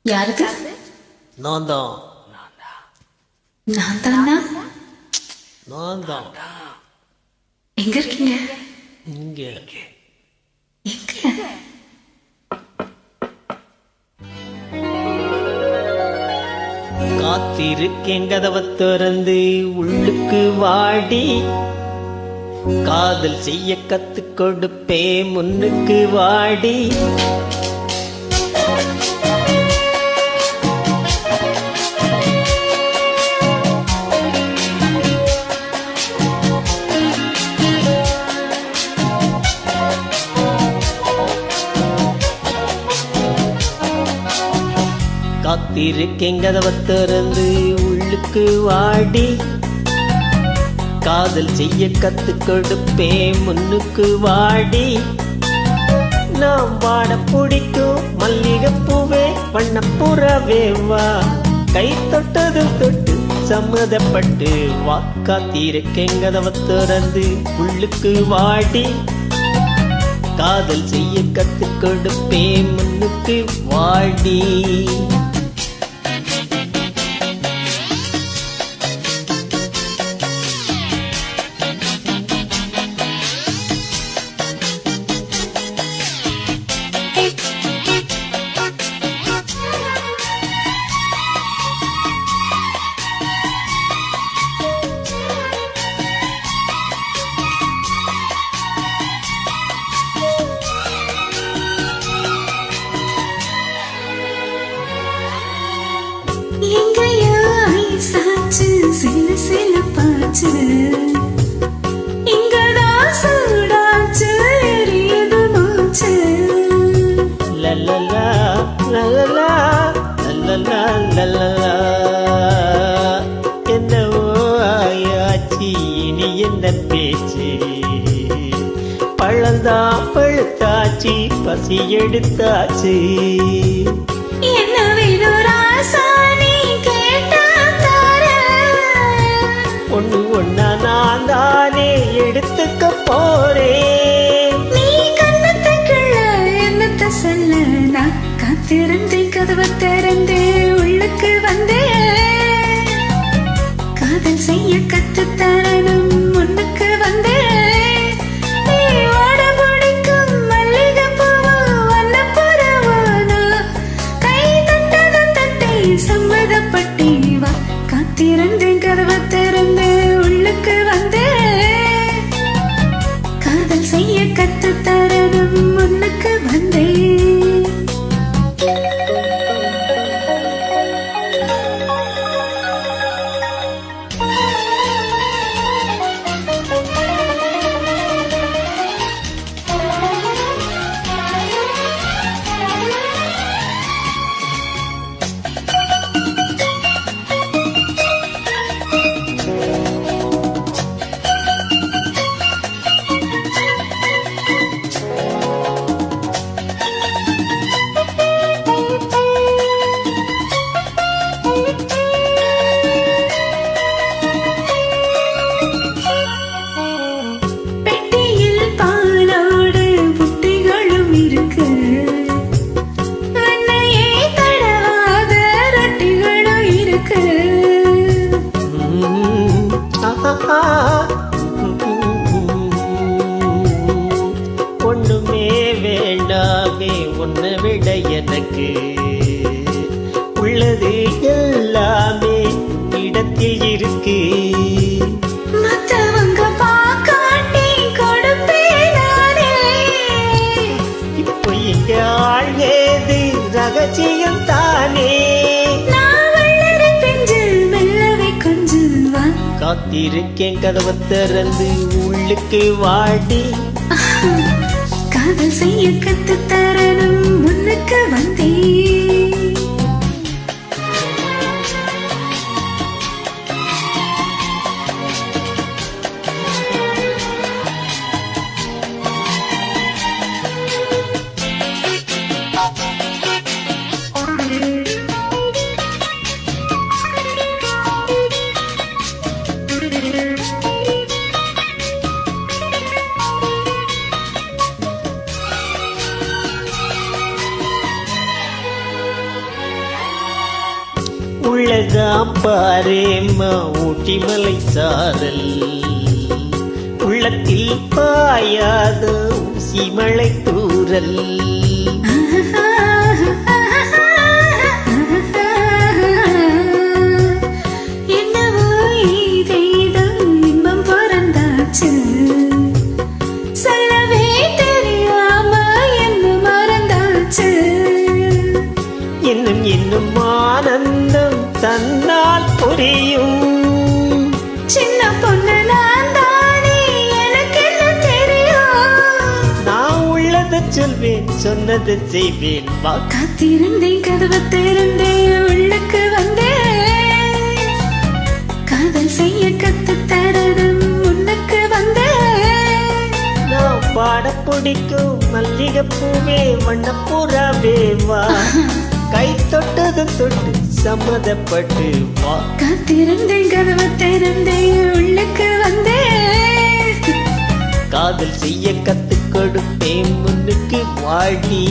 யாருக்கு? நான் தான். நான் தானா? நான் தான். எங்க இருக்கீங்க? இங்க. எங்க? காத்திருக்கேன் கதவை திறந்து உள்ளுக்கு வாடி, காதல் செய்ய கத்து கொடுப்பே முன்னுக்கு வாடி. காத்திருக்கேன் கதவை திறந்து உள்ளுக்கு வாடி, காதல் செய்ய கத்து கொடுப்பே முன்னுக்கு வாடி. நாம் வாட பிடிக்கும் மல்லிகைப்பூவே வண்ணப்புறவே வா, கை தொட்டது தொட்டு சம்மதப்பட்டு வா. காத்திருக்கேன் கதவை திறந்து உள்ளுக்கு வாடி, காதல் செய்ய கத்து கொடுப்பே முன்னுக்கு வாடி. சில சில பாச்சு இங்கதான் சூடாச்சு எரியது மூச்சு. லல்லலா லல்லலா லல்லலா லல்லலா, என்னவோ ஆயாச்சி இனி என்ன பேச்சு. பழந்தா பழுத்தாச்சி பசி எடுத்தாச்சு. என்ன வேணும் ராசா நீ கேட்டா ஒண்ணு ஒண்ணா நான் தானே எடுத்துக்க போறேன். நீ கண்ணத்துக்குள்ள என்னத்த சொல்ல, நான் காத்திருந்தேன் கதவை திறந்தே உள்ளுக்கு வந்தேன். காதல் செய்ய கத்து தரணும் முன்னுக்கு வந்தேன். நீ ஓட பிடிக்கும் மல்லிகை பூவோ வண்ணப்புறவானோ, கை தட்டது தட்டை சம்மதப்பட்டி வா. காத்திருந்தேன் கதவை திறந்தே உள்ளுக்கு வந்தேன். காதல் செய்ய கத்து தரணும் முன்னுக்கு வந்தேன். ஒண்ணுமே வேண்டாமே உன்னை விட எனக்கு, உள்ளது எல்லாமே இடத்தில் இருக்கு. மத்தவங்க பாக்காட்டி கொடுப்பேனானே, இப்போ இங்க ஆள் ஏது ரகசியம் தானே. காத்திருக்கேன் கதவை திறந்து உள்ளுக்கு வாடி, காதல் செய்ய கத்து தரணும் முன்னுக்கு வந்தேன். உள்ளதான் பாரேம்மா ஊட்டி மலை சாரல் உள்ளத்தில் பாயாத ஊசிமலை தூரல் என்னவோ ஏதேதோ இன்பம் பிறந்தாச்சு சொல்லவே தெரியாம என்ன மறந்தாச்சு இன்னும் இன்னும் ஆனந்தம் தன்னால் புரியும் சின்ன பொண்ணு நான் தானே எனக்கு என்ன தெரியும் நான் உள்ளதை சொல்வேன் சொன்னதை செய்வேன் வா காத்திருந்தேன் கதவை திறந்தேன் உள்ளுக்கு வந்தேன் காதல் செய்ய கத்து தரணும் முன்னுக்கு வந்தேன் நான் பாட பிடிக்கும் மல்லிகை பூவே வண்ணப்புறாவே வா கை தொட்டது தொட்டு சம்மதப்பட்டு வா காத்திருந்தேன் கதவை திறந்தேன் உள்ளுக்கு வந்தேன் காதல் செய்ய கத்துக் கொடுப்பேன் முன்னுக்கு வாடி